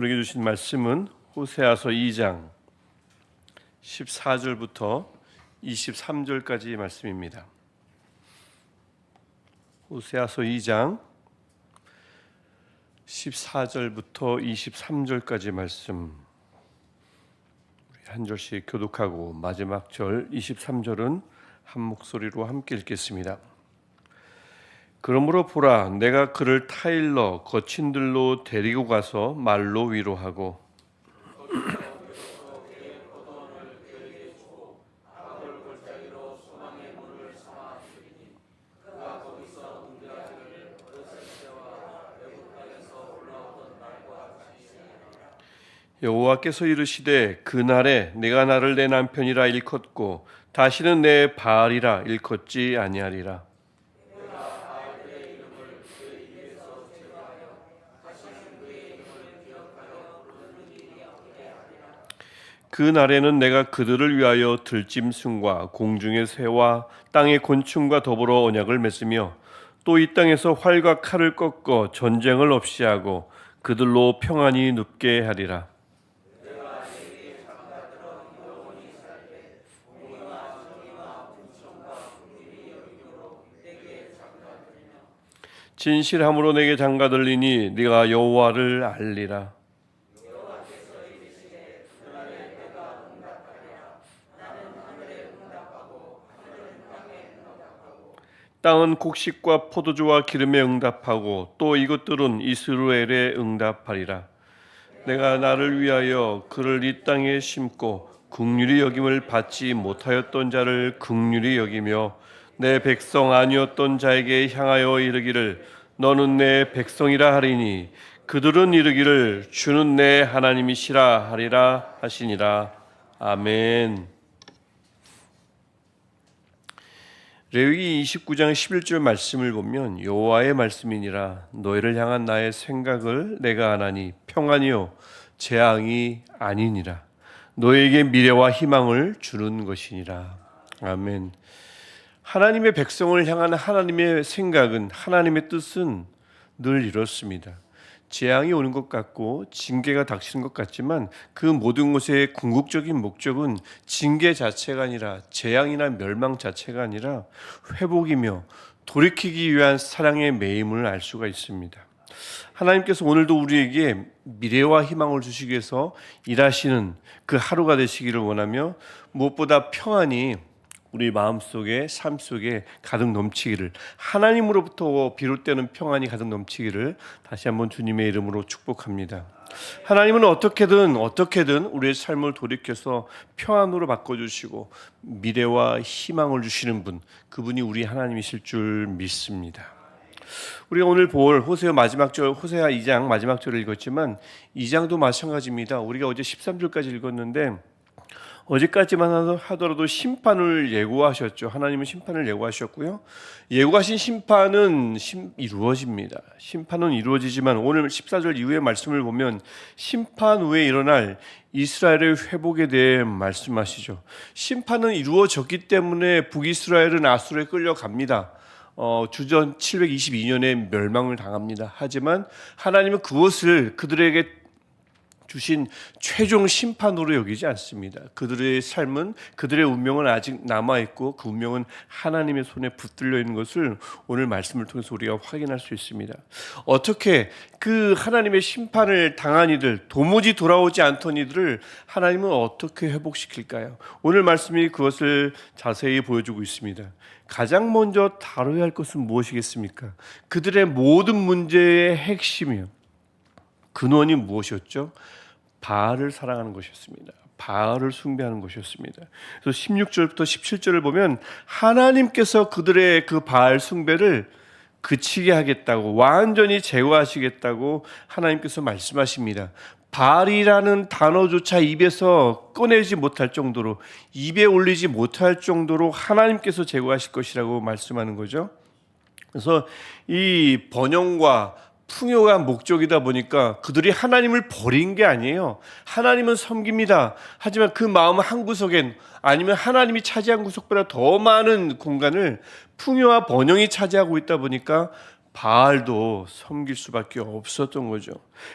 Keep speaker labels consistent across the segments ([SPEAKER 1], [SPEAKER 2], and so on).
[SPEAKER 1] 우리에게 주신 말씀은 호세아서 2장 14절부터 23절까지의 말씀입니다. 호세아서 2장 14절부터 23절까지 말씀 우리 한 절씩 교독하고 마지막 절 23절은 한 목소리로 함께 읽겠습니다. 그러므로 보라, 내가 그를 타일러 거친 들로 데리고 가서 말로 위로하고 여호와께서 이르시되 그날에 내가 나를 내 남편이라 일컫고 다시는 내 바알이라 일컫지 아니하리라. 그 날에는 내가 그들을 위하여 들짐승과 공중의 새와 땅의 곤충과 더불어 언약을 맺으며 또 이 땅에서 활과 칼을 꺾어 전쟁을 없이 하고 그들로 평안히 눕게 하리라. 진실함으로 내게 장가들리니 네가 여호와를 알리라. 땅은 곡식과 포도주와 기름에 응답하고 또 이것들은 이스라엘에 응답하리라. 내가 나를 위하여 그를 이 땅에 심고 긍휼히 여김을 받지 못하였던 자를 긍휼히 여기며 내 백성 아니었던 자에게 향하여 이르기를 너는 내 백성이라 하리니 그들은 이르기를 주는 내 하나님이시라 하리라 하시니라. 아멘. 레위기 29장 11절 말씀을 보면 여호와의 말씀이니라 너희를 향한 나의 생각을 내가 아나니 평안이요 재앙이 아니니라. 너희에게 미래와 희망을 주는 것이니라. 아멘. 하나님의 백성을 향한 하나님의 생각은, 하나님의 뜻은 늘 이렇습니다. 재앙이 오는 것 같고 징계가 닥치는 것 같지만 그 모든 것의 궁극적인 목적은 징계 자체가 아니라, 재앙이나 멸망 자체가 아니라 회복이며 돌이키기 위한 사랑의 매임을 알 수가 있습니다. 하나님께서 오늘도 우리에게 미래와 희망을 주시기 위해서 일하시는 그 하루가 되시기를 원하며 무엇보다 평안이 우리 마음속에, 삶 속에 가득 넘치기를, 하나님으로부터 비롯되는 평안이 가득 넘치기를 다시 한번 주님의 이름으로 축복합니다. 하나님은 어떻게든 우리의 삶을 돌이켜서 평안으로 바꿔주시고 미래와 희망을 주시는 분, 그분이 우리 하나님이실 줄 믿습니다. 우리가 오늘 볼 호세아 마지막 절, 호세아 2장 마지막 절을 읽었지만 2장도 마찬가지입니다. 우리가 어제 13절까지 읽었는데 어제까지만 하더라도 심판을 예고하셨죠. 하나님은 심판을 예고하셨고요. 예고하신 심판은 이루어집니다. 심판은 이루어지지만 오늘 14절 이후의 말씀을 보면 심판 후에 일어날 이스라엘의 회복에 대해 말씀하시죠. 심판은 이루어졌기 때문에 북이스라엘은 아수르에 끌려갑니다. 주전 722년에 멸망을 당합니다. 하지만 하나님은 그것을 그들에게 주신 최종 심판으로 여기지 않습니다. 그들의 삶은, 그들의 운명은 아직 남아있고 그 운명은 하나님의 손에 붙들려 있는 것을 오늘 말씀을 통해서 우리가 확인할 수 있습니다. 어떻게 그 하나님의 심판을 당한 이들, 도무지 돌아오지 않던 이들을 하나님은 어떻게 회복시킬까요? 오늘 말씀이 그것을 자세히 보여주고 있습니다. 가장 먼저 다뤄야 할 것은 무엇이겠습니까? 그들의 모든 문제의 핵심이요, 근원이 무엇이었죠? 바알을 사랑하는 것이었습니다. 바알을 숭배하는 것이었습니다. 그래서 16절부터 17절을 보면 하나님께서 그들의 그 바알 숭배를 그치게 하겠다고, 완전히 제거하시겠다고 하나님께서 말씀하십니다. 바알이라는 단어조차 입에서 꺼내지 못할 정도로, 입에 올리지 못할 정도로 하나님께서 제거하실 것이라고 말씀하는 거죠. 그래서 이 번영과 풍요가 목적이다 보니까 그들이 하나님을 버린 게 아니에요. 하나님은 섬깁니다. 하지만 그 마음 한구석엔, 아니면 하나님이 차지한 구석보다 더 많은 공간을 풍요와 번영이 차지하고 있다 보니까 바알도 섬길 수밖에 없었던 거죠.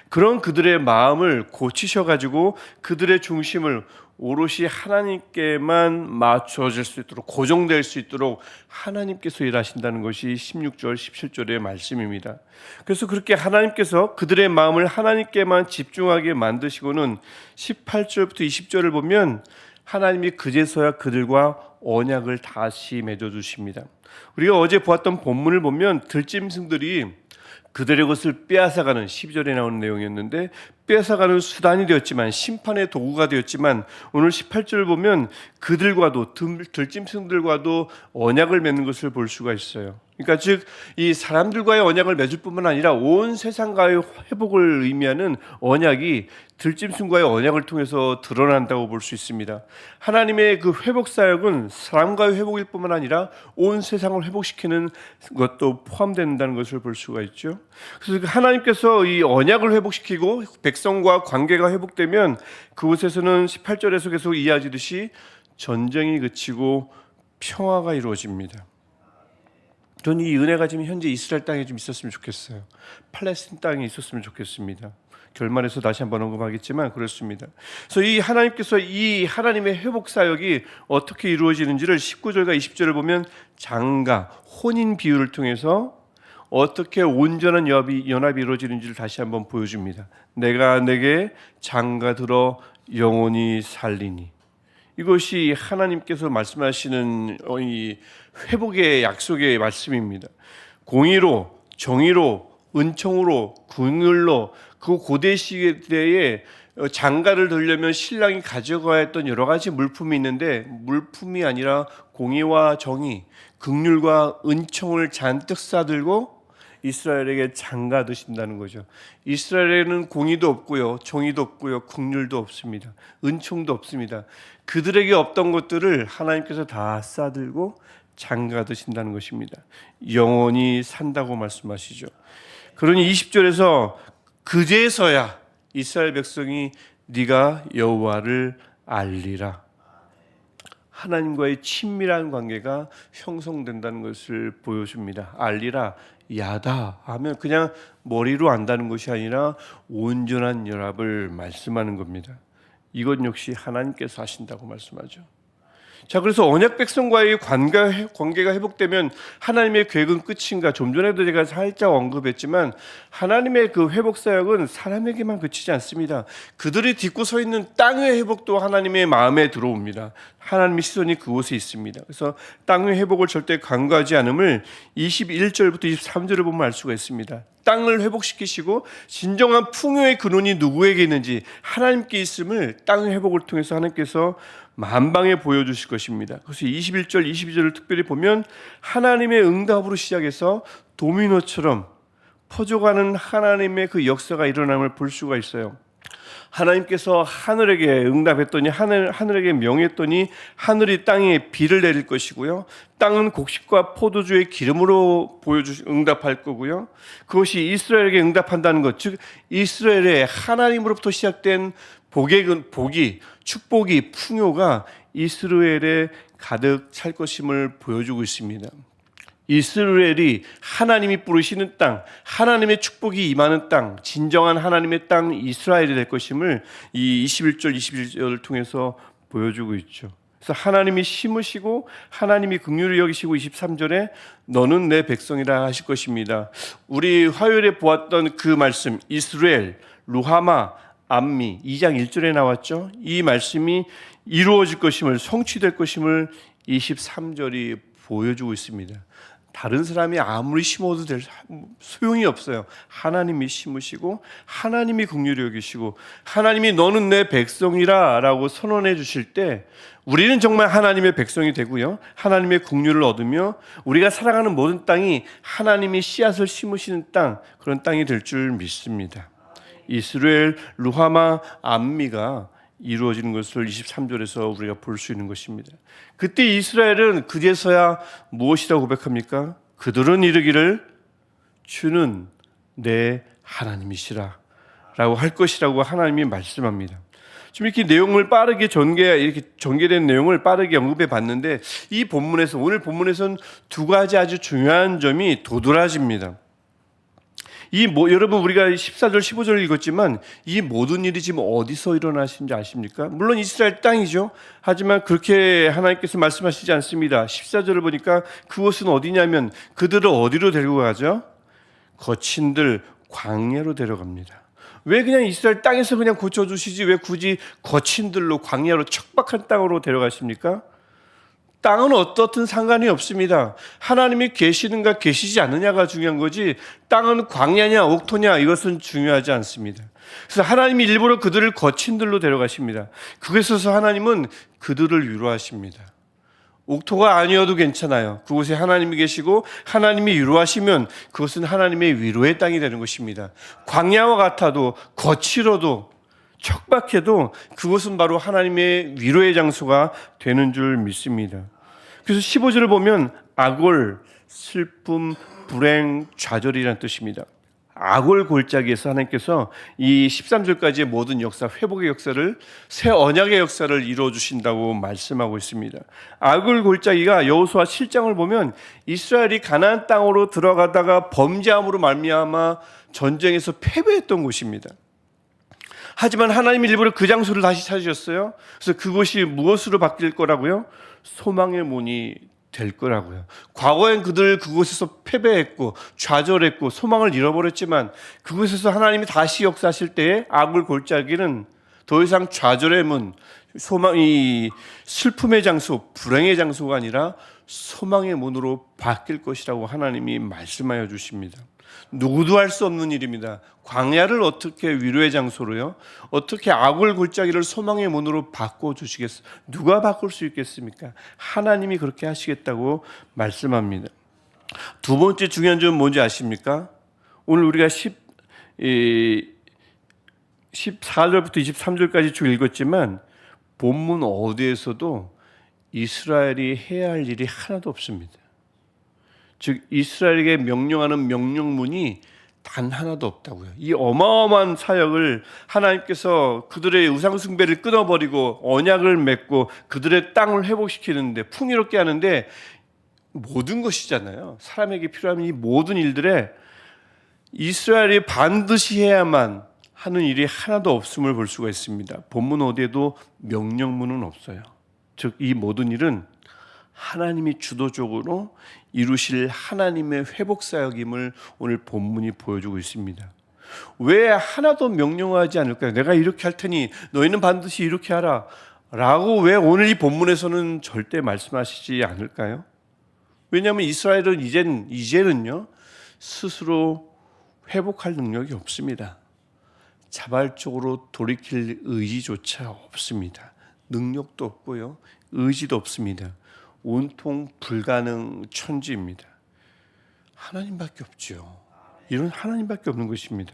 [SPEAKER 1] 그런 그들의 마음을 고치셔가지고 그들의 중심을 오롯이 하나님께만 맞춰질 수 있도록, 고정될 수 있도록 하나님께서 일하신다는 것이 16절, 17절의 말씀입니다. 그래서 그렇게 하나님께서 그들의 마음을 하나님께만 집중하게 만드시고는 18절부터 20절을 보면 하나님이 그제서야 그들과 언약을 다시 맺어주십니다. 우리가 어제 보았던 본문을 보면 들짐승들이 그들의 것을 빼앗아가는 12절에 나오는 내용이었는데, 빼앗아가는 수단이 되었지만, 심판의 도구가 되었지만, 오늘 18절을 보면 그들과도, 들짐승들과도 언약을 맺는 것을 볼 수가 있어요. 그러니까 즉 이 사람들과의 언약을 맺을 뿐만 아니라 온 세상과의 회복을 의미하는 언약이 들짐승과의 언약을 통해서 드러난다고 볼 수 있습니다. 하나님의 그 회복 사역은 사람과의 회복일 뿐만 아니라 온 세상을 회복시키는 것도 포함된다는 것을 볼 수가 있죠. 그래서 하나님께서 이 언약을 회복시키고 백성과 관계가 회복되면 그곳에서는 18절에서 계속 이어지듯이 전쟁이 그치고 평화가 이루어집니다. 저는 이 은혜가 지금 현재 이스라엘 땅에 좀 있었으면 좋겠어요. 팔레스틴 땅에 있었으면 좋겠습니다. 결말에서 다시 한번 언급하겠지만 그렇습니다. 그래서 이 하나님께서 이 하나님의 회복 사역이 어떻게 이루어지는지를 19절과 20절을 보면 장가, 혼인 비유를 통해서 어떻게 온전한 연합이 이루어지는지를 다시 한번 보여줍니다. 내가 내게 장가 들어 영원히 살리니. 이것이 하나님께서 말씀하시는 이 회복의 약속의 말씀입니다. 공의로, 정의로, 은총으로, 긍휼로, 그 고대 시대에 장가를 들려면 신랑이 가져가야 했던 여러 가지 물품이 있는데, 물품이 아니라 공의와 정의, 긍휼과 은총을 잔뜩 싸들고 이스라엘에게 장가 드신다는 거죠. 이스라엘에는 공의도 없고요, 정의도 없고요, 긍휼도 없습니다. 은총도 없습니다. 그들에게 없던 것들을 하나님께서 다 싸들고 장가 드신다는 것입니다. 영원히 산다고 말씀하시죠. 그러니 20절에서 그제서야 이스라엘 백성이 네가 여호와를 알리라. 하나님과의 친밀한 관계가 형성된다는 것을 보여줍니다. 알리라, 야다 하면 그냥 머리로 안다는 것이 아니라 온전한 연합을 말씀하는 겁니다. 이것 역시 하나님께서 하신다고 말씀하죠. 자, 그래서 언약 백성과의 관계가 회복되면 하나님의 계획은 끝인가? 좀 전에도 제가 살짝 언급했지만 하나님의 그 회복 사역은 사람에게만 그치지 않습니다. 그들이 딛고 서 있는 땅의 회복도 하나님의 마음에 들어옵니다. 하나님의 시선이 그곳에 있습니다. 그래서 땅의 회복을 절대 간과하지 않음을 21절부터 23절을 보면 알 수가 있습니다. 땅을 회복시키시고 진정한 풍요의 근원이 누구에게 있는지 하나님께 있음을 땅의 회복을 통해서 하나님께서 만방에 보여주실 것입니다. 그래서 21절, 22절을 특별히 보면 하나님의 응답으로 시작해서 도미노처럼 퍼져가는 하나님의 그 역사가 일어남을 볼 수가 있어요. 하나님께서 하늘에게 응답했더니 하늘에게 명했더니 하늘이 땅에 비를 내릴 것이고요. 땅은 곡식과 포도주의 기름으로 응답할 거고요. 그것이 이스라엘에게 응답한다는 것, 즉 이스라엘의 하나님으로부터 시작된 복이, 축복이, 풍요가 이스라엘에 가득 찰 것임을 보여주고 있습니다. 이스라엘이 하나님이 부르시는 땅, 하나님의 축복이 임하는 땅, 진정한 하나님의 땅 이스라엘이 될 것임을 이 21절, 21절을 통해서 보여주고 있죠. 그래서 하나님이 심으시고 하나님이 긍휼히 여기시고 23절에 너는 내 백성이라 하실 것입니다. 우리 화요일에 보았던 그 말씀, 이스라엘, 루하마, 암미 2장 1절에 나왔죠. 이 말씀이 이루어질 것임을, 성취될 것임을 23절이 보여주고 있습니다. 다른 사람이 아무리 심어도 될 소용이 없어요. 하나님이 심으시고 하나님이 긍휼히 여기시고 하나님이 너는 내 백성이라 라고 선언해 주실 때 우리는 정말 하나님의 백성이 되고요, 하나님의 긍휼을 얻으며 우리가 살아가는 모든 땅이 하나님이 씨앗을 심으시는 땅, 그런 땅이 될 줄 믿습니다. 이스라엘, 루하마, 암미가 이루어지는 것을 23절에서 우리가 볼 수 있는 것입니다. 그때 이스라엘은 그제서야 무엇이라고 고백합니까? 그들은 이르기를 주는 내 하나님이시라 라고 할 것이라고 하나님이 말씀합니다. 지금 이렇게 내용을 빠르게 이렇게 전개된 내용을 빠르게 언급해 봤는데 이 본문에서, 오늘 본문에서는 두 가지 아주 중요한 점이 도드라집니다. 여러분 우리가 14절 15절 읽었지만 이 모든 일이 지금 어디서 일어나신지 아십니까? 물론 이스라엘 땅이죠. 하지만 그렇게 하나님께서 말씀하시지 않습니다. 14절을 보니까 그곳은 어디냐면 그들을 어디로 데리고 가죠? 거친들 광야로 데려갑니다. 왜 그냥 이스라엘 땅에서 그냥 고쳐주시지 왜 굳이 거친들로 광야로 척박한 땅으로 데려가십니까? 땅은 어떻든 상관이 없습니다. 하나님이 계시는가 계시지 않느냐가 중요한 거지 땅은 광야냐 옥토냐 이것은 중요하지 않습니다. 그래서 하나님이 일부러 그들을 거친들로 데려가십니다. 그곳에서 하나님은 그들을 위로하십니다. 옥토가 아니어도 괜찮아요. 그곳에 하나님이 계시고 하나님이 위로하시면 그것은 하나님의 위로의 땅이 되는 것입니다. 광야와 같아도 거칠어도 척박해도 그것은 바로 하나님의 위로의 장소가 되는 줄 믿습니다. 그래서 15절을 보면 악골, 슬픔, 불행, 좌절이라는 뜻입니다. 악골 골짜기에서 하나님께서 이 13절까지의 모든 역사, 회복의 역사를 새 언약의 역사를 이루어 주신다고 말씀하고 있습니다. 악골 골짜기가 여호수아 7장을 보면 이스라엘이 가나안 땅으로 들어가다가 범죄함으로 말미암아 전쟁에서 패배했던 곳입니다. 하지만 하나님이 일부러 그 장소를 다시 찾으셨어요. 그래서 그곳이 무엇으로 바뀔 거라고요? 소망의 문이 될 거라고요. 과거엔 그들 그곳에서 패배했고 좌절했고 소망을 잃어버렸지만 그곳에서 하나님이 다시 역사하실 때에 악을 골짜기는 더 이상 좌절의 문, 소망이 슬픔의 장소, 불행의 장소가 아니라 소망의 문으로 바뀔 것이라고 하나님이 말씀하여 주십니다. 누구도 할 수 없는 일입니다. 광야를 어떻게 위로의 장소로요? 어떻게 악을 골짜기를 소망의 문으로 바꿔주시겠어요? 누가 바꿀 수 있겠습니까? 하나님이 그렇게 하시겠다고 말씀합니다. 두 번째 중요한 점은 뭔지 아십니까? 오늘 우리가 14절부터 23절까지 쭉 읽었지만 본문 어디에서도 이스라엘이 해야 할 일이 하나도 없습니다. 즉 이스라엘에게 명령하는 명령문이 단 하나도 없다고요. 이 어마어마한 사역을 하나님께서 그들의 우상 숭배를 끊어버리고 언약을 맺고 그들의 땅을 회복시키는데 풍요롭게 하는데 모든 것이잖아요. 사람에게 필요한 이 모든 일들에 이스라엘이 반드시 해야만 하는 일이 하나도 없음을 볼 수가 있습니다. 본문 어디에도 명령문은 없어요. 즉 이 모든 일은 하나님이 주도적으로 이루실 하나님의 회복 사역임을 오늘 본문이 보여주고 있습니다. 왜 하나도 명령하지 않을까요? 내가 이렇게 할 테니 너희는 반드시 이렇게 하라 라고 왜 오늘 이 본문에서는 절대 말씀하시지 않을까요? 왜냐하면 이스라엘은 이제는요 스스로 회복할 능력이 없습니다. 자발적으로 돌이킬 의지조차 없습니다. 능력도 없고요 의지도 없습니다. 온통 불가능 천지입니다. 하나님밖에 없죠. 이런 하나님밖에 없는 것입니다.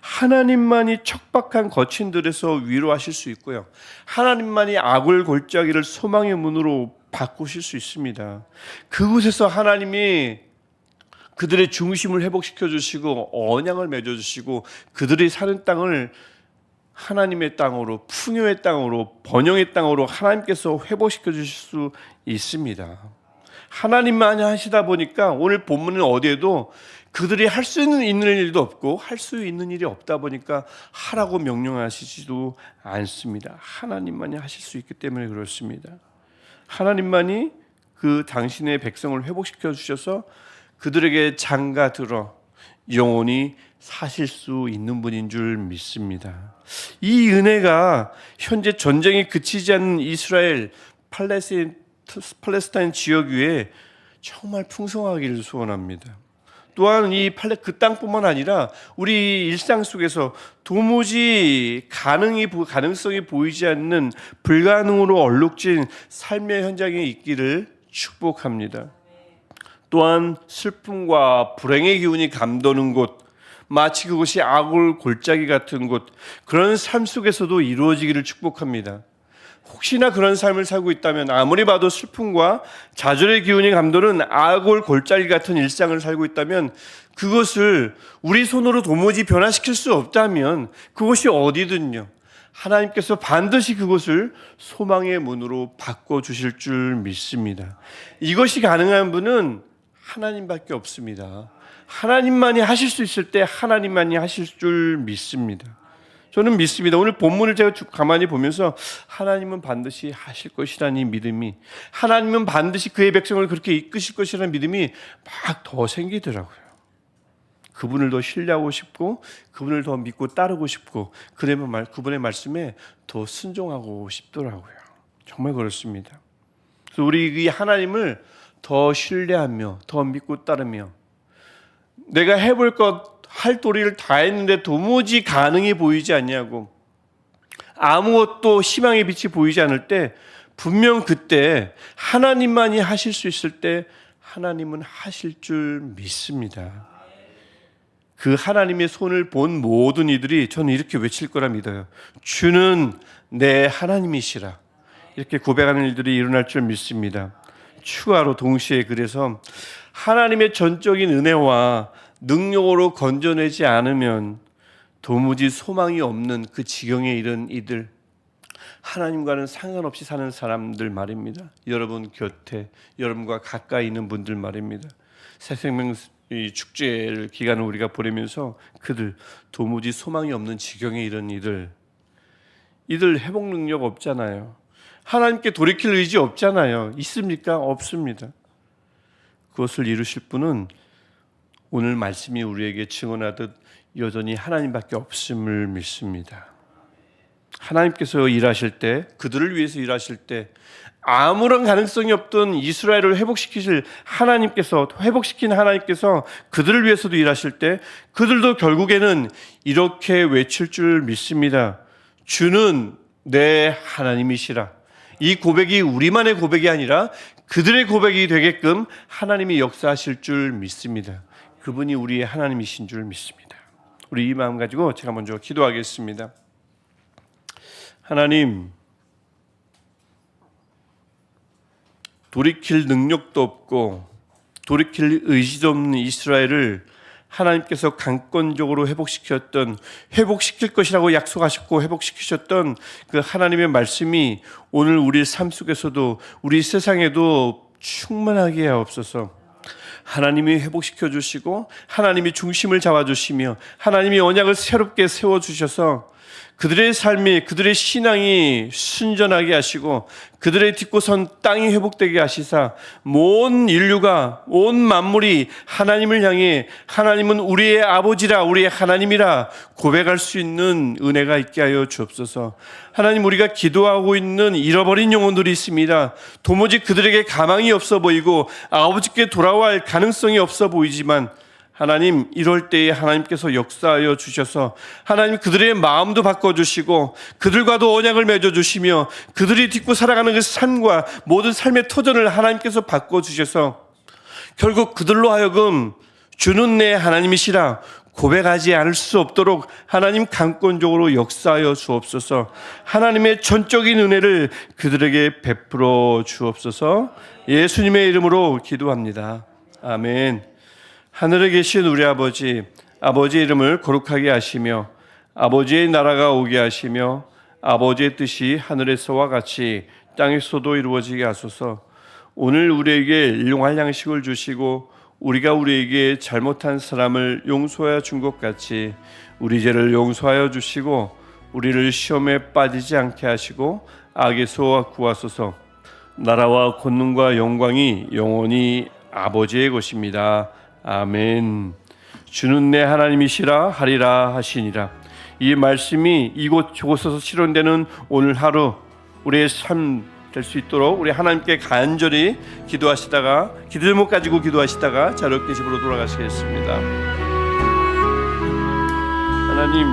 [SPEAKER 1] 하나님만이 척박한 거친들에서 위로하실 수 있고요. 하나님만이 악을 골짜기를 소망의 문으로 바꾸실 수 있습니다. 그곳에서 하나님이 그들의 중심을 회복시켜 주시고 언약을 맺어 주시고 그들이 사는 땅을 하나님의 땅으로 풍요의 땅으로 번영의 땅으로 하나님께서 회복시켜 주실 수 있습니다. 하나님만이 하시다 보니까 오늘 본문은 어디에도 그들이 할 수 있는 일도 없고 할 수 있는 일이 없다 보니까 하라고 명령하시지도 않습니다. 하나님만이 하실 수 있기 때문에 그렇습니다. 하나님만이 그 당신의 백성을 회복시켜 주셔서 그들에게 장가 들어 영원히 사실 수 있는 분인 줄 믿습니다. 이 은혜가 현재 전쟁이 그치지 않는 이스라엘 팔레스타인 지역 위에 정말 풍성하기를 소원합니다. 또한 그 땅뿐만 아니라 우리 일상 속에서 도무지 가능성이 보이지 않는 불가능으로 얼룩진 삶의 현장에 있기를 축복합니다. 또한 슬픔과 불행의 기운이 감도는 곳, 마치 그곳이 악을 골짜기 같은 곳, 그런 삶 속에서도 이루어지기를 축복합니다. 혹시나 그런 삶을 살고 있다면 아무리 봐도 슬픔과 좌절의 기운이 감도는 악을 골짜기 같은 일상을 살고 있다면 그것을 우리 손으로 도무지 변화시킬 수 없다면 그것이 어디든요 하나님께서 반드시 그것을 소망의 문으로 바꿔주실 줄 믿습니다. 이것이 가능한 분은 하나님밖에 없습니다. 하나님만이 하실 수 있을 때 하나님만이 하실 줄 믿습니다. 저는 믿습니다. 오늘 본문을 제가 가만히 보면서 하나님은 반드시 하실 것이라는 이 믿음이, 하나님은 반드시 그의 백성을 그렇게 이끄실 것이라는 믿음이 막 더 생기더라고요. 그분을 더 신뢰하고 싶고, 그분을 더 믿고 따르고 싶고, 그분의 말씀에 더 순종하고 싶더라고요. 정말 그렇습니다. 그래서 우리 이 하나님을 더 신뢰하며, 더 믿고 따르며, 내가 해볼 것, 할 도리를 다 했는데 도무지 가능해 보이지 않냐고, 아무것도 희망의 빛이 보이지 않을 때, 분명 그때 하나님만이 하실 수 있을 때 하나님은 하실 줄 믿습니다. 그 하나님의 손을 본 모든 이들이 저는 이렇게 외칠 거라 믿어요. 주는 내 하나님이시라. 이렇게 고백하는 일들이 일어날 줄 믿습니다. 추가로 동시에 그래서 하나님의 전적인 은혜와 능력으로 건져내지 않으면 도무지 소망이 없는 그 지경에 이른 이들, 하나님과는 상관없이 사는 사람들 말입니다. 여러분 곁에, 여러분과 가까이 있는 분들 말입니다. 새생명 축제 기간을 우리가 보내면서 그들, 도무지 소망이 없는 지경에 이른 이들 회복 능력 없잖아요. 하나님께 돌이킬 의지 없잖아요. 있습니까? 없습니다. 그것을 이루실 분은 오늘 말씀이 우리에게 증언하듯 여전히 하나님밖에 없음을 믿습니다. 하나님께서 일하실 때, 그들을 위해서 일하실 때 아무런 가능성이 없던 이스라엘을 회복시키신 하나님께서 그들을 위해서도 일하실 때 그들도 결국에는 이렇게 외칠 줄 믿습니다. 주는 내 하나님이시라. 이 고백이 우리만의 고백이 아니라 그들의 고백이 되게끔 하나님이 역사하실 줄 믿습니다. 그분이 우리의 하나님이신 줄 믿습니다. 우리 이 마음 가지고 제가 먼저 기도하겠습니다. 하나님, 돌이킬 능력도 없고 돌이킬 의지도 없는 이스라엘을 하나님께서 강권적으로 회복시킬 것이라고 약속하셨고 회복시키셨던 그 하나님의 말씀이 오늘 우리 삶 속에서도, 우리 세상에도 충만하게 하옵소서. 하나님이 회복시켜 주시고 하나님이 중심을 잡아주시며 하나님이 언약을 새롭게 세워주셔서 그들의 삶이, 그들의 신앙이 순전하게 하시고 그들의 딛고 선 땅이 회복되게 하시사 온 인류가, 온 만물이 하나님을 향해 하나님은 우리의 아버지라, 우리의 하나님이라 고백할 수 있는 은혜가 있게 하여 주옵소서. 하나님, 우리가 기도하고 있는 잃어버린 영혼들이 있습니다. 도무지 그들에게 가망이 없어 보이고 아버지께 돌아갈 가능성이 없어 보이지만 하나님, 이럴 때에 하나님께서 역사하여 주셔서 하나님 그들의 마음도 바꿔주시고 그들과도 언약을 맺어주시며 그들이 딛고 살아가는 그 삶과 모든 삶의 터전을 하나님께서 바꿔주셔서 결국 그들로 하여금 주는 내 하나님이시라 고백하지 않을 수 없도록 하나님 강권적으로 역사하여 주옵소서. 하나님의 전적인 은혜를 그들에게 베풀어 주옵소서. 예수님의 이름으로 기도합니다. 아멘. 하늘에 계신 우리 아버지, 아버지의 이름을 거룩하게 하시며 아버지의 나라가 오게 하시며 아버지의 뜻이 하늘에서와 같이 땅에서도 이루어지게 하소서. 오늘 우리에게 일용할 양식을 주시고 우리가 우리에게 잘못한 사람을 용서하여 준 것 같이 우리 죄를 용서하여 주시고 우리를 시험에 빠지지 않게 하시고 악에서 구하소서. 나라와 권능과 영광이 영원히 아버지의 것입니다. 아멘. 주는 내 하나님이시라 하리라 하시니라. 이 말씀이 이곳 저곳에서 실현되는 오늘 하루 우리의 삶 될 수 있도록 우리 하나님께 간절히 기도하시다가 기도 제목 가지고 기도하시다가 자유롭게 집으로 돌아가시겠습니다. 하나님,